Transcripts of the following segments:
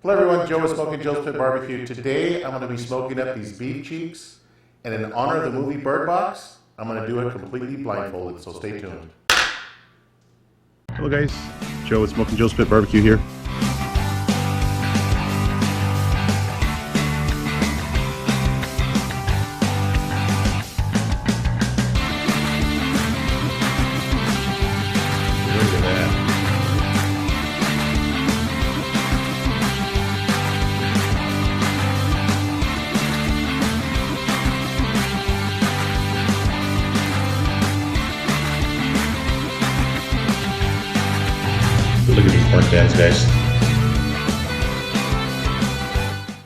Hello everyone, Joe with Smokin Joe's Pit Barbecue. Today I'm going to be smoking up these beef cheeks, and in honor of the movie Bird Box, I'm going to do it completely blindfolded, so stay tuned. Hello guys, Joe with Smokin Joe's Pit Barbecue here. Look at that. Look at these burnt ends, guys.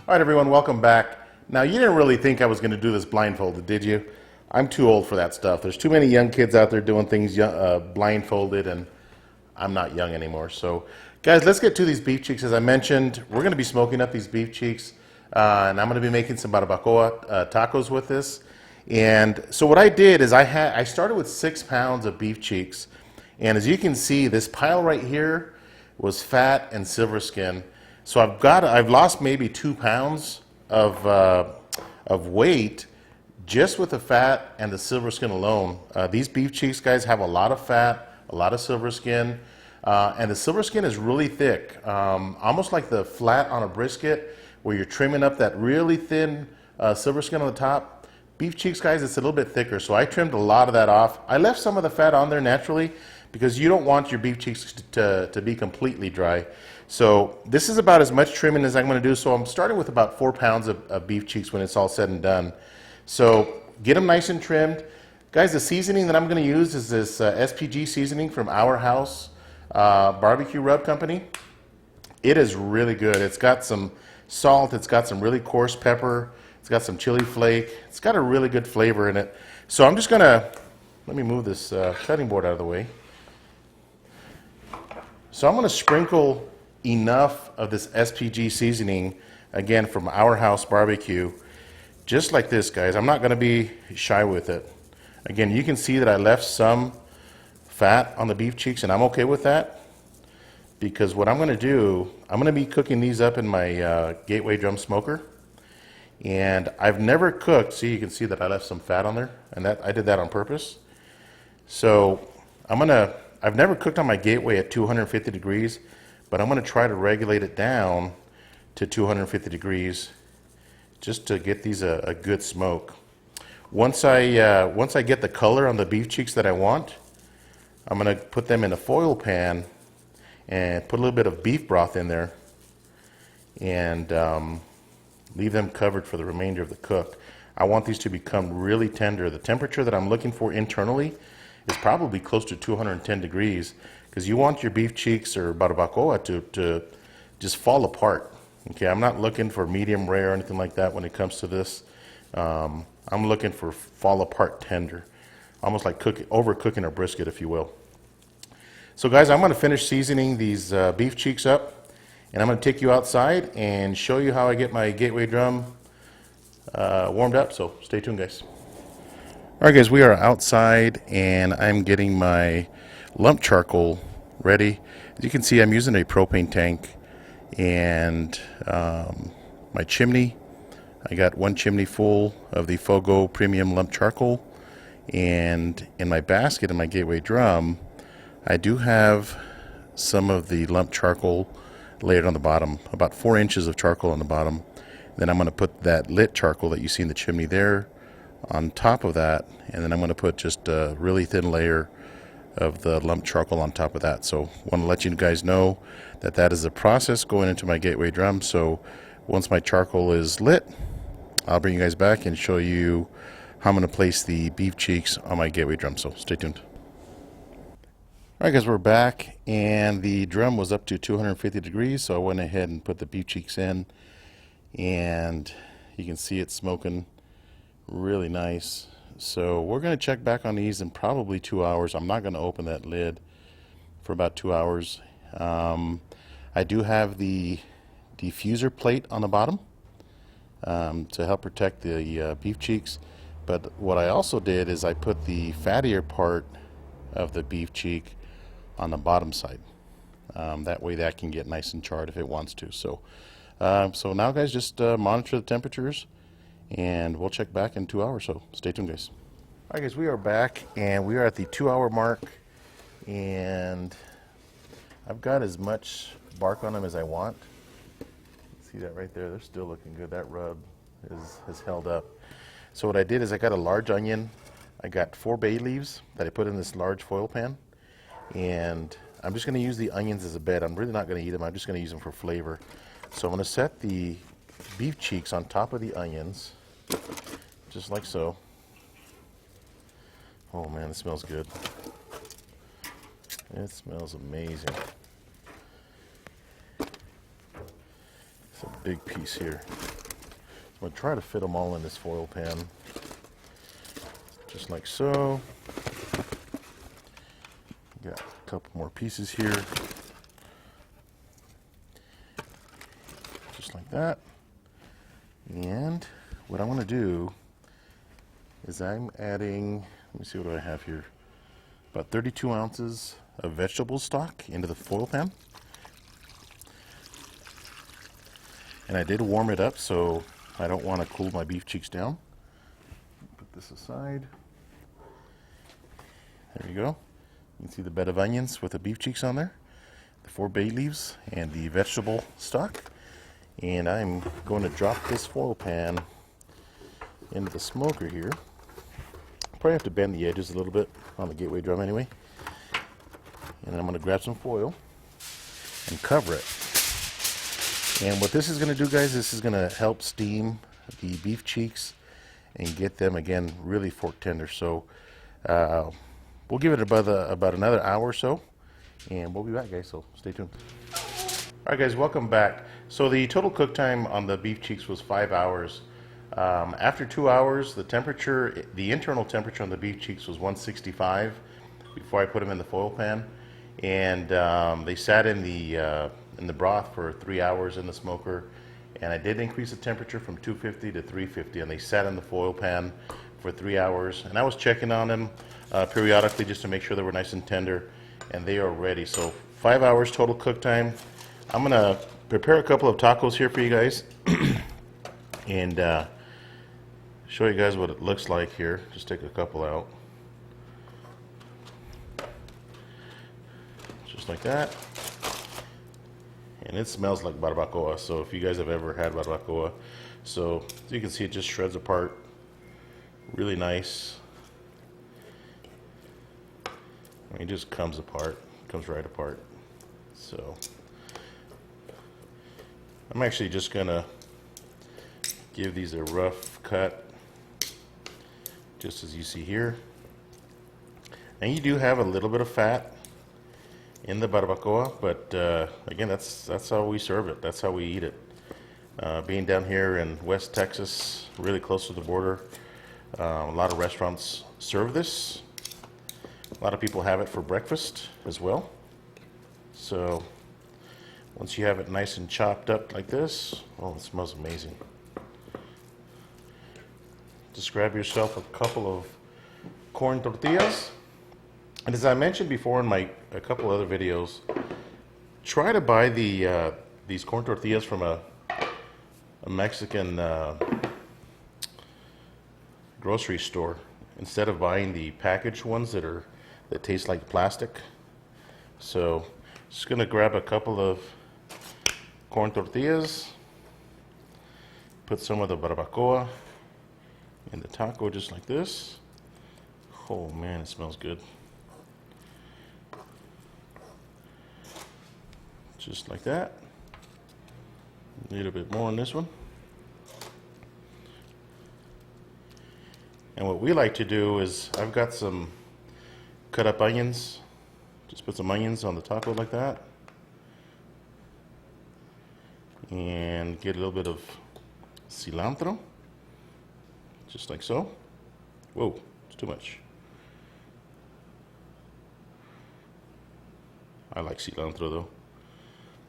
Alright everyone, welcome back. Now you didn't really think I was going to do this blindfolded, did you? I'm too old for that stuff. There's too many young kids out there doing things blindfolded, and I'm not young anymore. So guys, let's get to these beef cheeks. As I mentioned, we're going to be smoking up these beef cheeks, and I'm going to be making some barbacoa tacos with this. And so what I did is I started with 6 pounds of beef cheeks, and as you can see, this pile right here was fat and silver skin. So I've lost maybe 2 pounds of weight just with the fat and the silver skin alone. These beef cheeks, guys, have a lot of fat, a lot of silver skin, and the silver skin is really thick, almost like the flat on a brisket where you're trimming up that really thin silver skin on the top. Beef cheeks, guys, it's a little bit thicker, so I trimmed a lot of that off. I left some of the fat on there naturally because you don't want your beef cheeks to be completely dry. So this is about as much trimming as I'm going to do. So I'm starting with about 4 pounds of beef cheeks when it's all said and done. So get them nice and trimmed. Guys, the seasoning that I'm going to use is this SPG seasoning from Our House Barbecue Rub Company. It is really good. It's got some salt. It's got some really coarse pepper. It's got some chili flake. It's got a really good flavor in it. So I'm just going to, let me move this cutting board out of the way. So I'm going to sprinkle enough of this SPG seasoning, again from Our House Barbecue, just like this, guys. I'm not going to be shy with it. Again, you can see that I left some fat on the beef cheeks, and I'm okay with that because what I'm going to do, I'm going to be cooking these up in my Gateway drum smoker. And I've never cooked, see, you can see that I left some fat on there, and that I did that on purpose. So I've never cooked on my Gateway at 250 degrees, but I'm going to try to regulate it down to 250 degrees just to get these a good smoke. Once I get the color on the beef cheeks that I want, I'm going to put them in a foil pan and put a little bit of beef broth in there and leave them covered for the remainder of the cook. I want these to become really tender. The temperature that I'm looking for internally is probably close to 210 degrees because you want your beef cheeks or barbacoa to just fall apart. Okay, I'm not looking for medium rare or anything like that when it comes to this. I'm looking for fall apart tender, almost like overcooking a brisket, if you will. So guys, I'm going to finish seasoning these beef cheeks up, and I'm going to take you outside and show you how I get my Gateway drum warmed up. So stay tuned, guys. Alright guys, we are outside and I'm getting my lump charcoal ready. As you can see, I'm using a propane tank and my chimney. I got 1 chimney full of the Fogo premium lump charcoal, and in my basket in my Gateway drum I do have some of the lump charcoal layered on the bottom, about 4 inches of charcoal on the bottom. Then I'm going to put that lit charcoal that you see in the chimney there on top of that, and then I'm going to put just a really thin layer of the lump charcoal on top of that. So I want to let you guys know that that is the process going into my Gateway drum. So once my charcoal is lit, I'll bring you guys back and show you how I'm going to place the beef cheeks on my Gateway drum. So stay tuned. Alright guys, we're back and the drum was up to 250 degrees, so I went ahead and put the beef cheeks in, and you can see it smoking really nice. So we're going to check back on these in probably 2 hours. I'm not going to open that lid for about 2 hours. I do have the diffuser plate on the bottom to help protect the beef cheeks, but what I also did is I put the fattier part of the beef cheek on the bottom side. That way that can get nice and charred if it wants to. So So now, guys, just monitor the temperatures, and we'll check back in 2 hours. So stay tuned, guys. All right, guys, we are back, and we are at the 2-hour mark, and I've got as much bark on them as I want. See that right there? They're still looking good. That rub has held up. So what I did is I got a large onion. I got 4 bay leaves that I put in this large foil pan, and I'm just going to use the onions as a bed. I'm really not going to eat them. I'm just going to use them for flavor. So I'm going to set the beef cheeks on top of the onions, just like so. Oh man, it smells good. It smells amazing. It's a big piece here. I'm going to try to fit them all in this foil pan, just like so. Got a couple more pieces here, just like that. And what I want to do is I'm adding, let me see, what do I have here? About 32 ounces of vegetable stock into the foil pan. And I did warm it up, so I don't want to cool my beef cheeks down. Put this aside. There you go. You can see the bed of onions with the beef cheeks on there, the 4 bay leaves, and the vegetable stock. And I'm going to drop this foil pan into the smoker here. Probably have to bend the edges a little bit on the gateway drum anyway. And I'm going to grab some foil and cover it. And what this is going to do, guys, this is going to help steam the beef cheeks and get them, again, really fork tender. So we'll give it about another hour or so, and we'll be back, guys, so stay tuned. All right, guys, welcome back. So the total cook time on the beef cheeks was 5 hours. After 2 hours, the internal temperature on the beef cheeks was 165 before I put them in the foil pan, and they sat in the broth for 3 hours in the smoker, and I did increase the temperature from 250 to 350, and they sat in the foil pan for 3 hours, and I was checking on them periodically just to make sure they were nice and tender, and they are ready. So 5 hours total cook time. I'm gonna prepare a couple of tacos here for you guys and show you guys what it looks like here. Just take a couple out, just like that. And it smells like barbacoa, so if you guys have ever had barbacoa, so as you can see, it just shreds apart really nice. I mean, it just comes apart, comes right apart. So I'm actually just gonna give these a rough cut, just as you see here. And you do have a little bit of fat in the barbacoa, but again, that's how we serve it. That's how we eat it. Being down here in West Texas, really close to the border, a lot of restaurants serve this. A lot of people have it for breakfast as well. So once you have it nice and chopped up like this, oh, it smells amazing. Just grab yourself a couple of corn tortillas. And as I mentioned before in a couple other videos, try to buy these corn tortillas from a Mexican grocery store instead of buying the packaged ones that taste like plastic. So just gonna grab a couple of corn tortillas, put some of the barbacoa in the taco just like this. Oh man, it smells good. Just like that. A little bit more on this one. And what we like to do is, I've got some cut up onions. Just put some onions on the taco like that. And get a little bit of cilantro. Just like so. Whoa, it's too much. I like cilantro though.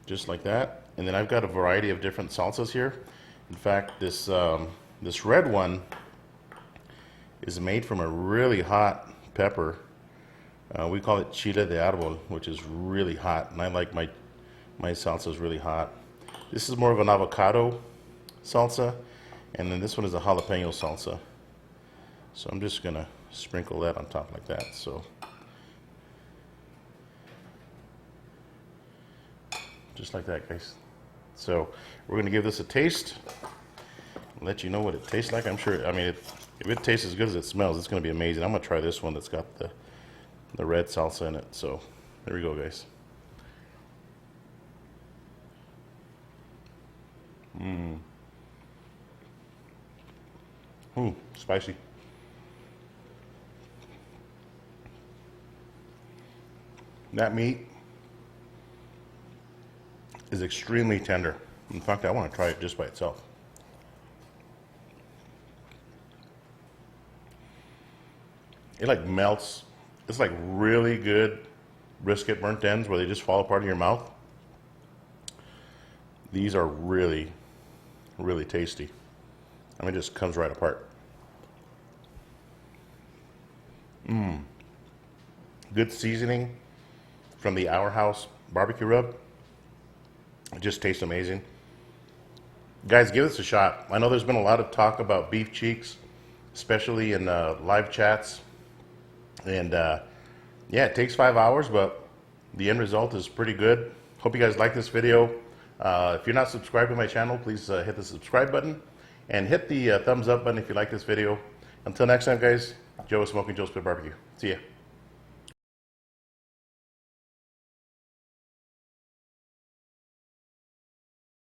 Just like that. And then I've got a variety of different salsas here. In fact, this red one is made from a really hot pepper. We call it chile de árbol, which is really hot, and I like my salsas really hot. This is more of an avocado salsa, and then this one is a jalapeno salsa. So I'm just gonna sprinkle that on top like that. So just like that, guys. So we're gonna give this a taste, let you know what it tastes like. I'm sure, I mean, if it tastes as good as it smells, it's gonna be amazing. I'm gonna try this one that's got the red salsa in it. So there we go, guys. Spicy. That meat is extremely tender. In fact, I want to try it just by itself. It like melts. It's like really good brisket burnt ends where they just fall apart in your mouth. These are really, really tasty. I mean, it just comes right apart. Good seasoning from the Our House barbecue rub. It just tastes amazing. Guys, give this a shot. I know there's been a lot of talk about beef cheeks, especially in live chats. And yeah, it takes 5 hours, but the end result is pretty good. Hope you guys like this video. If you're not subscribed to my channel, please hit the subscribe button and hit the thumbs up button if you like this video. Until next time, guys, Joe with Smokin Joe's Barbecue. See ya.